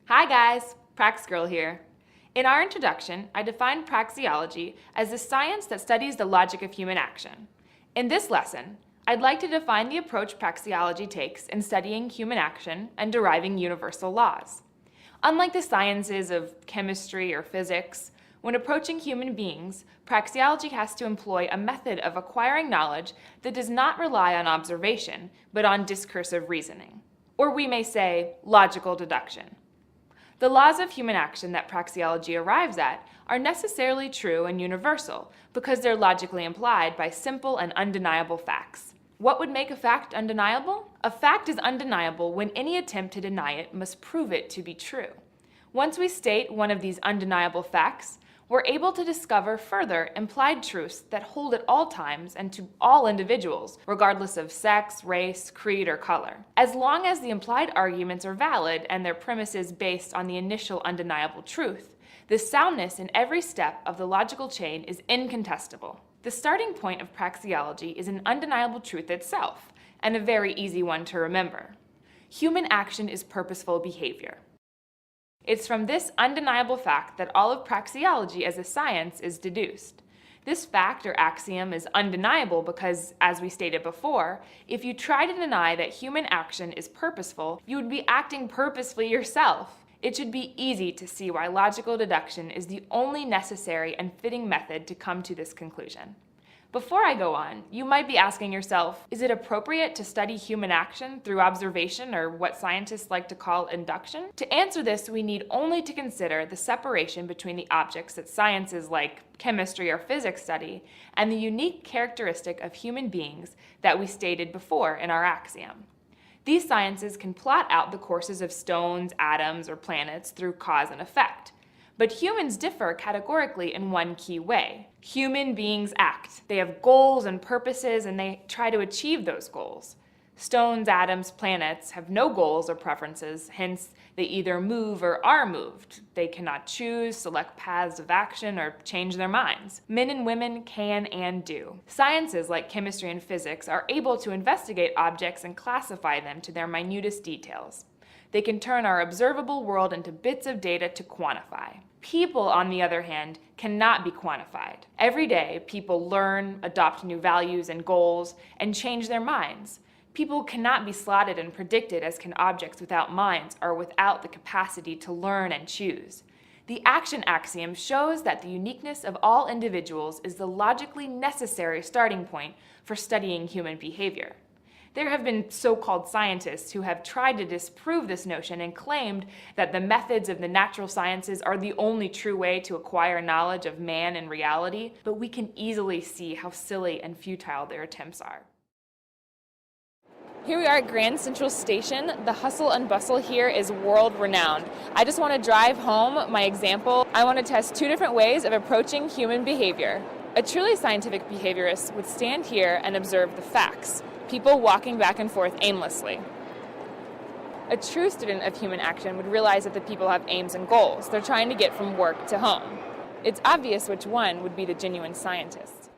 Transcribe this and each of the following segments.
Hi guys, Praxgirl here. In our introduction, I defined praxeology as the science that studies the logic of human action. In this lesson, I'd like to define the approach praxeology takes in studying human action and deriving universal laws. Unlike the sciences of chemistry or physics, when approaching human beings, praxeology has to employ a method of acquiring knowledge that does not rely on observation, but on discursive reasoning. Or we may say, logical deduction. The laws of human action that praxeology arrives at are necessarily true and universal because they're logically implied by simple and undeniable facts. What would make a fact undeniable? A fact is undeniable when any attempt to deny it must prove it to be true. Once we state one of these undeniable facts, we're able to discover further implied truths that hold at all times and to all individuals, regardless of sex, race, creed, or color. As long as the implied arguments are valid and their premises based on the initial undeniable truth, the soundness in every step of the logical chain is incontestable. The starting point of praxeology is an undeniable truth itself, and a very easy one to remember. Human action is purposeful behavior. It's from this undeniable fact that all of praxeology as a science is deduced. This fact or axiom is undeniable because, as we stated before, if you try to deny that human action is purposeful, you would be acting purposefully yourself. It should be easy to see why logical deduction is the only necessary and fitting method to come to this conclusion. Before I go on, you might be asking yourself, is it appropriate to study human action through observation, or what scientists like to call induction? To answer this, we need only to consider the separation between the objects that sciences like chemistry or physics study and the unique characteristic of human beings that we stated before in our axiom. These sciences can plot out the courses of stones, atoms, or planets through cause and effect. But humans differ categorically in one key way. Human beings act. They have goals and purposes, and they try to achieve those goals. Stones, atoms, planets have no goals or preferences, hence they either move or are moved. They cannot choose, select paths of action, or change their minds. Men and women can and do. Sciences like chemistry and physics are able to investigate objects and classify them to their minutest details. They can turn our observable world into bits of data to quantify. People, on the other hand, cannot be quantified. Every day, people learn, adopt new values and goals, and change their minds. People cannot be slotted and predicted as can objects without minds or without the capacity to learn and choose. The action axiom shows that the uniqueness of all individuals is the logically necessary starting point for studying human behavior. There have been so-called scientists who have tried to disprove this notion and claimed that the methods of the natural sciences are the only true way to acquire knowledge of man and reality, but we can easily see how silly and futile their attempts are. Here we are at Grand Central Station. The hustle and bustle here is world-renowned. I just want to drive home my example. I want to test two different ways of approaching human behavior. A truly scientific behaviorist would stand here and observe the facts. People walking back and forth aimlessly. A true student of human action would realize that the people have aims and goals. They're trying to get from work to home. It's obvious which one would be the genuine scientist.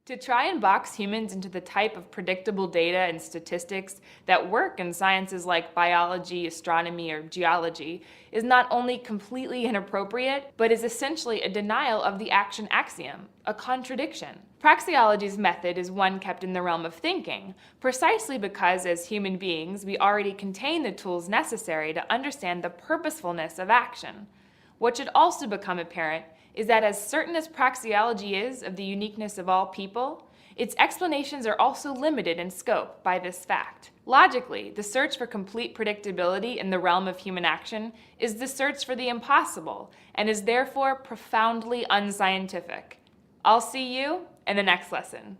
To try and box humans into the type of predictable data and statistics that work in sciences like biology, astronomy, or geology is not only completely inappropriate, but is essentially a denial of the action axiom, a contradiction. Praxeology's method is one kept in the realm of thinking, precisely because as human beings we already contain the tools necessary to understand the purposefulness of action. What should also become apparent is that as certain as praxeology is of the uniqueness of all people, its explanations are also limited in scope by this fact. Logically, the search for complete predictability in the realm of human action is the search for the impossible, and is therefore profoundly unscientific. I'll see you in the next lesson.